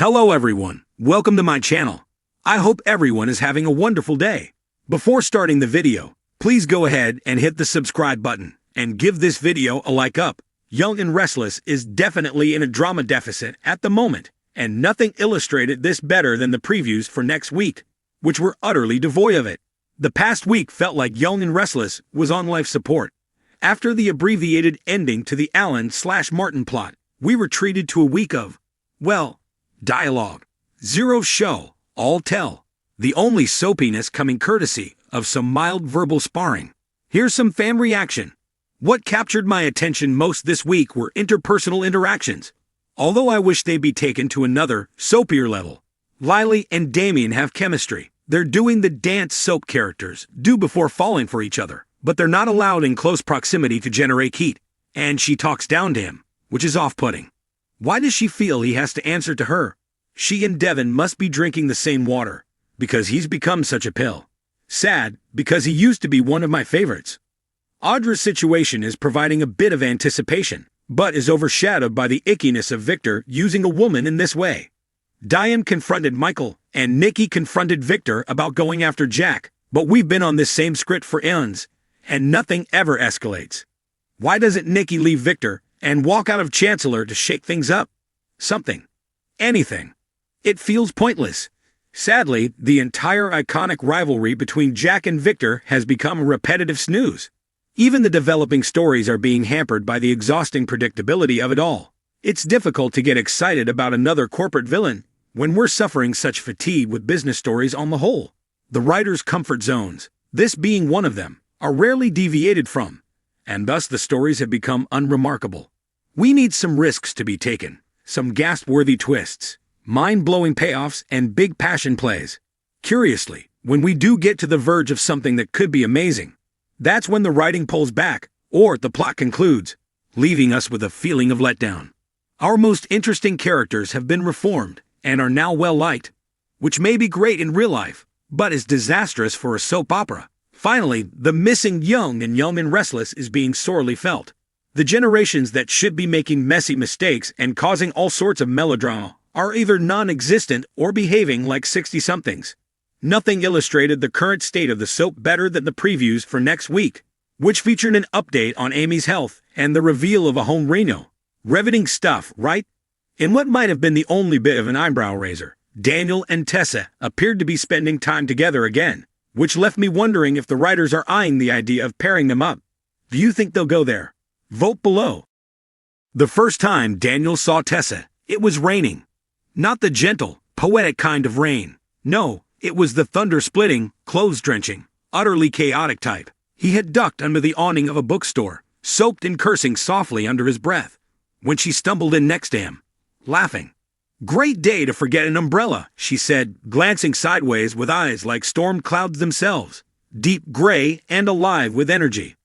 Hello everyone, welcome to my channel. I hope everyone is having a wonderful day. Before starting the video, please go ahead and hit the subscribe button and give this video a like up. Young and Restless is definitely in a drama deficit at the moment, and nothing illustrated this better than the previews for next week, which were utterly devoid of it. The past week felt like Young and Restless was on life support. After the abbreviated ending to the Alan/Martin plot, we were treated to a week of, well, dialogue. Zero show, all tell. The only soapiness coming courtesy of some mild verbal sparring. Here's some fan reaction. What captured my attention most this week were interpersonal interactions. Although I wish they'd be taken to another, soapier level. Lily and Damien have chemistry. They're doing the dance soap characters do before falling for each other, but they're not allowed in close proximity to generate heat. And she talks down to him, which is off-putting. Why does she feel he has to answer to her? She and Devin must be drinking the same water, because he's become such a pill. Sad, because he used to be one of my favorites. Audra's situation is providing a bit of anticipation, but is overshadowed by the ickiness of Victor using a woman in this way. Diane confronted Michael, and Nikki confronted Victor about going after Jack, but we've been on this same script for eons, and nothing ever escalates. Why doesn't Nikki leave Victor and walk out of Chancellor to shake things up? Something. Anything. It feels pointless. Sadly, the entire iconic rivalry between Jack and Victor has become a repetitive snooze. Even the developing stories are being hampered by the exhausting predictability of it all. It's difficult to get excited about another corporate villain when we're suffering such fatigue with business stories on the whole. The writer's comfort zones, this being one of them, are rarely deviated from, and thus the stories have become unremarkable. We need some risks to be taken, some gasp-worthy twists, mind-blowing payoffs, and big passion plays. Curiously, when we do get to the verge of something that could be amazing, that's when the writing pulls back, or the plot concludes, leaving us with a feeling of letdown. Our most interesting characters have been reformed, and are now well-liked, which may be great in real life, but is disastrous for a soap opera. Finally, the missing Young and Restless is being sorely felt. The generations that should be making messy mistakes and causing all sorts of melodrama are either non-existent or behaving like 60-somethings. Nothing illustrated the current state of the soap better than the previews for next week, which featured an update on Amy's health and the reveal of a home reno. Riveting stuff, right? In what might have been the only bit of an eyebrow raiser, Daniel and Tessa appeared to be spending time together again, which left me wondering if the writers are eyeing the idea of pairing them up. Do you think they'll go there? Vote below. The first time Daniel saw Tessa, it was raining. Not the gentle, poetic kind of rain. No, it was the thunder-splitting, clothes-drenching, utterly chaotic type. He had ducked under the awning of a bookstore, soaped and cursing softly under his breath, when she stumbled in next to him, laughing. "Great day to forget an umbrella," she said, glancing sideways with eyes like storm clouds themselves, deep gray and alive with energy.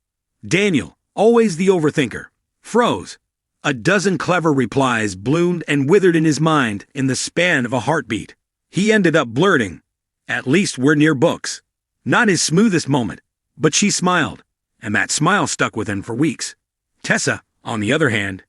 Daniel, always the overthinker, froze. A dozen clever replies bloomed and withered in his mind in the span of a heartbeat. He ended up blurting, "At least we're near books." Not his smoothest moment, but she smiled, and that smile stuck with him for weeks. Tessa, on the other hand,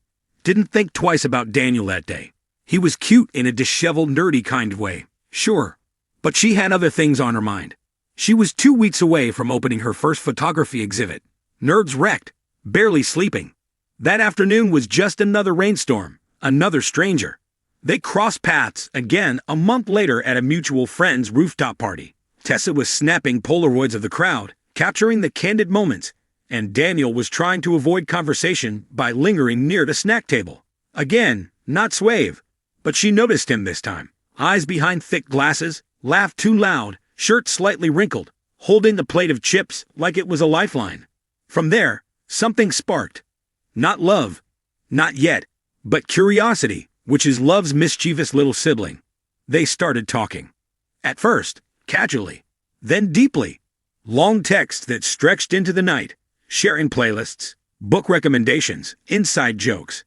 didn't think twice about Daniel that day. He was cute in a disheveled, nerdy kind of way, sure, but she had other things on her mind. She was 2 weeks away from opening her first photography exhibit, nerves wrecked, barely sleeping. That afternoon was just another rainstorm, another stranger. They crossed paths again a month later at a mutual friend's rooftop party. Tessa was snapping Polaroids of the crowd, capturing the candid moments, and Daniel was trying to avoid conversation by lingering near the snack table. Again, not suave, but she noticed him this time. Eyes behind thick glasses, laughed too loud, shirt slightly wrinkled, holding the plate of chips like it was a lifeline. From there, something sparked. Not love, not yet, but curiosity, which is love's mischievous little sibling. They started talking. At first, casually, then deeply. Long texts that stretched into the night, sharing playlists, book recommendations, inside jokes.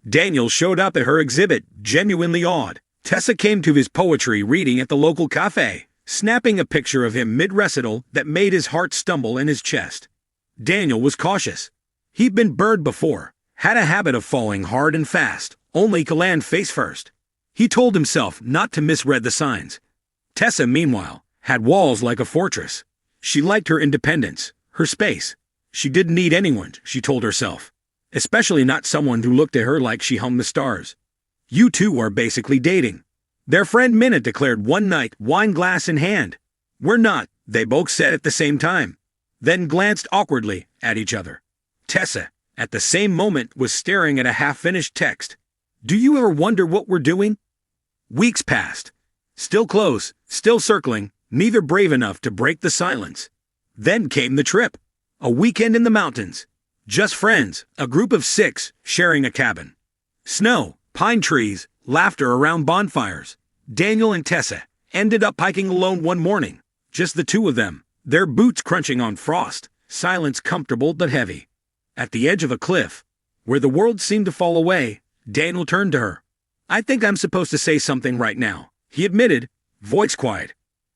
Daniel showed up at her exhibit, genuinely awed. Tessa came to his poetry reading at the local cafe, snapping a picture of him mid-recital that made his heart stumble in his chest. Daniel was cautious. He'd been burned before, had a habit of falling hard and fast, only to land face first. He told himself not to misread the signs. Tessa, meanwhile, had walls like a fortress. She liked her independence, her space. She didn't need anyone, she told herself. Especially not someone who looked at her like she hummed the stars. You two are basically dating. Their friend Minna declared one night, wine glass in hand. We're not, they both said at the same time. Then glanced awkwardly at each other. Tessa, at the same moment, was staring at a half-finished text. Do you ever wonder what we're doing? Weeks passed. Still close, still circling, neither brave enough to break the silence. Then came the trip. A weekend in the mountains. Just friends, a group of 6, sharing a cabin. Snow, pine trees, laughter around bonfires. Daniel and Tessa ended up hiking alone one morning. Just the two of them, their boots crunching on frost, silence comfortable but heavy. At the edge of a cliff, where the world seemed to fall away, Daniel turned to her. I think I'm supposed to say something right now, he admitted, voice quiet.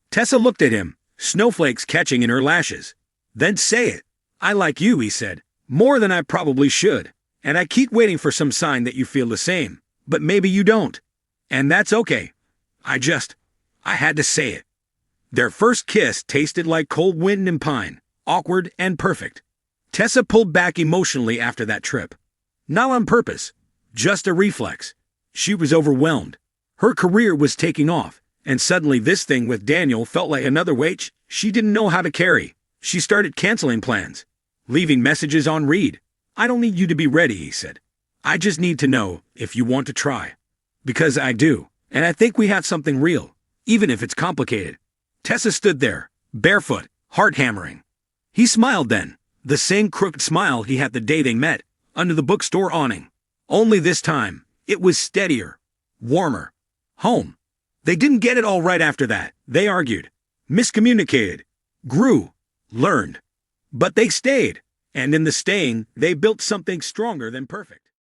Tessa looked at him, snowflakes catching in her lashes. Then say it. I like you, he said, more than I probably should, and I keep waiting for some sign that you feel the same, but maybe you don't. And that's okay. I had to say it. Their first kiss tasted like cold wind and pine, awkward and perfect. Tessa pulled back emotionally after that trip. Not on purpose, just a reflex. She was overwhelmed. Her career was taking off, and suddenly this thing with Daniel felt like another weight she didn't know how to carry. She started canceling plans, leaving messages on read. I don't need you to be ready, he said. I just need to know if you want to try. Because I do, and I think we have something real, even if it's complicated. Tessa stood there, barefoot, heart hammering. He smiled then, the same crooked smile he had the day they met, under the bookstore awning. Only this time, it was steadier, warmer. Home. They didn't get it all right after that, they argued. Miscommunicated. Grew. Learned. But they stayed, and in the staying, they built something stronger than perfect.